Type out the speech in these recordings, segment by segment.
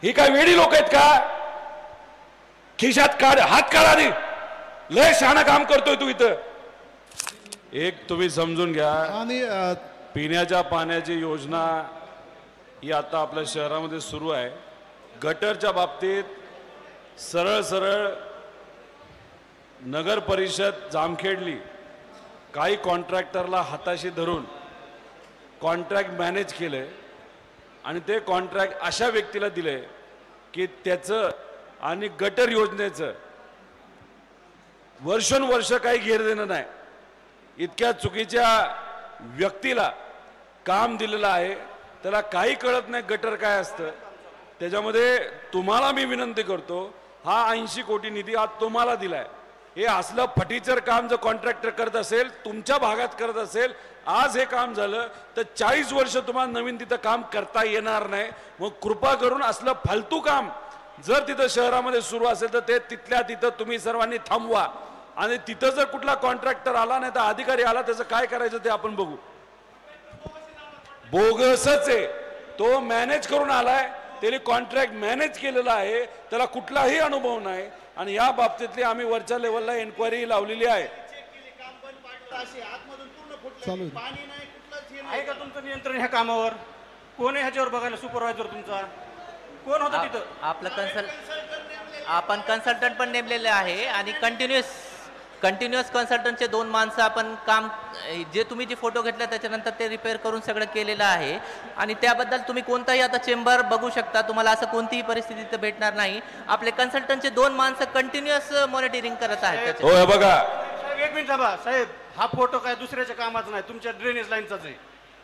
ही काय वेडी लोक आहेत का? खिशात काढ, हात काढ आधी. लय शहाणा काम करतोय तू इथं. एक तुम्ही समजून घ्या, आणि पिण्याच्या पाण्याची योजना ही आता आपल्या शहरामध्ये सुरू आहे. गटरच्या बाबतीत सरळ सरळ नगर परिषद जामखेडली काही कॉन्ट्रॅक्टरला हाताशी धरून कॉन्ट्रॅक्ट मॅनेज केले आणि ते कॉन्ट्रॅक्ट अशा व्यक्तीला दिले की त्याचं आणि गटर योजनेचं वर्षोनवर्ष काही घेर देणं नाही. इतक्या चुकीच्या व्यक्तीला काम दिलेलं आहे, त्याला काही कळत नाही गटर काय असतं. त्याच्यामध्ये तुम्हाला मी विनंती करतो, हा 80 कोटी निधी आज तुम्हाला दिलाय. हे असलं फटीचर काम जर कॉन्ट्रॅक्टर करत असेल, तुमच्या भागात करत असेल, आज हे काम झालं तर 40 वर्ष तुम्हाला नवीन तिथं काम करता येणार नाही. मग कृपा करून असलं फालतू काम जर तिथं शहरामध्ये सुरू असेल तर ते तिथल्या तिथं तुम्ही सर्वांनी थांबवा. आणि तिथं जर कुठला कॉन्ट्रॅक्टर आला नाही तर अधिकारी आला, त्याचं काय करायचं ते आपण बघू. बोगसच आहे तो, मॅनेज करून आलाय, त्याने कॉन्ट्रॅक्ट मॅनेज केलेला आहे, त्याला कुठलाही अनुभव नाही. आणि या बाबतीतली आम्ही वरच्या लेवलला एन्क्वायरी लावलेली आहे. आहे का तुमचं नियंत्रण ह्या कामावर? कोण आहे ह्याच्यावर बघायला? सुपरवायझर तुमचा कोण होता तिथं? आपलं आपण कन्सल्टंट पण नेमलेले आहे आणि कंटिन्युअस कन्सल्टंटचे 2 माणसं आपण काम, जे तुम्ही जे फोटो घेतला त्याच्यानंतर ते रिपेअर करून सगळं केलेलं आहे. आणि त्याबद्दल तुम्ही कोणताही आता चेंबर बघू शकता, तुम्हाला असं कोणतीही परिस्थिती तर भेटणार नाही. आपले कन्सल्टंटचे 2 माणसं कंटिन्युअस मॉनिटरिंग करत आहेत. हो बघा, एक मिनिट थांबा साहेब, हा फोटो काय दुसऱ्याच्या कामाचा नाही, तुमच्या ड्रेनेज लाईनचाच आहे.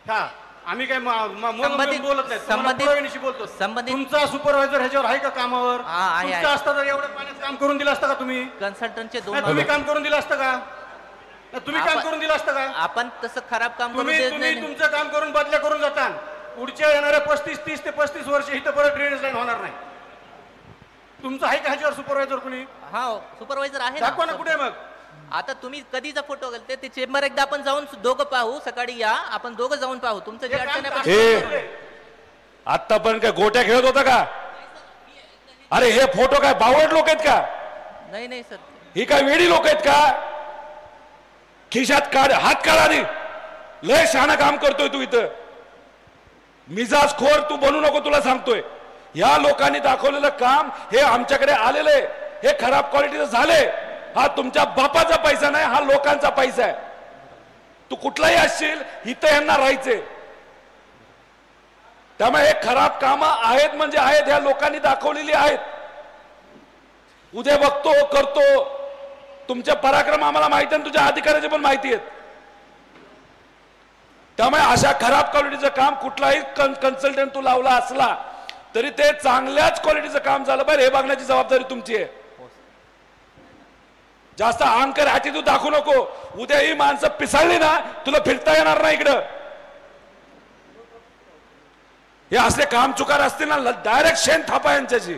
हा आम्ही काय बोलत नाही, बोलतो. तुमचा सुपरवायझर ह्याच्यावर आहे का कामावर? तुमचा असता तर एवढं पाण्यात काम करून दिलं असतं का तुम्ही? कन्सल्टंटचे 2 तुम्ही काम करून दिलं असतं का? तुम्ही काम करून दिलं असतं का? आपण तसं खराब काम करून तुम्ही देत तुम्ही नाही. तुमचं काम करून बदल्या करून जाता. पुढच्या येणाऱ्या 30 ते 35 वर्ष इथं परत ड्रेनेज लाईन होणार नाही. तुमचं आहे का ह्याच्यावर सुपरवायझर कुणी? हा सुपरवायझर आहे. दाखवा ना कुठे मग. आता तुम्ही कधीचा फोटो घालते ते चेंबर एकदा आपण जाऊन दोघं पाहू. सकाळी या, आपण दोघं जाऊन पाहू तुमचं जे अडचण आहे. आतापर्यंत काय गोट्या खेळत होता का? अरे हे फोटो काय बावड लोक आहेत का? नाही सर, ही काय वेडी लोक आहेत का? खिशात काढ, हात काढ आधी. लय शहाणा काम करतोय तू इथं. मिजाज खोर तू बनू नको, तुला सांगतोय. या लोकांनी दाखवलेलं काम हे आमच्याकडे आलेले, हे खराब क्वालिटीचं झाले. हा तुमच्या बापाचा पैसा नाही, हा लोकांचा पैसा आहे. तू कुठलाही असशील, इथं यांना राहायचे. त्यामुळे हे खराब कामं आहेत म्हणजे आहेत, ह्या लोकांनी दाखवलेली आहेत. उद्या बघतो, करतो. तुमचे पराक्रम आम्हाला माहिती आहे, तुझ्या अधिकाऱ्याची पण माहिती आहेत. त्यामुळे अशा खराब क्वालिटीचं काम कुठलाही कन्सल्टंट तू लावला असला तरी ते चांगल्याच क्वालिटीचं काम झालं पाहिजे, हे बघण्याची जबाबदारी तुमची आहे. जास्त अहंकार ॲटिट्यूड दाखवू नको. उद्या ही माणसं पिसाळली ना, तुला फिरता येणार नाही इकडं. हे असले काम चुकार असतील ना, डायरेक्ट शेण थापा यांच्याची.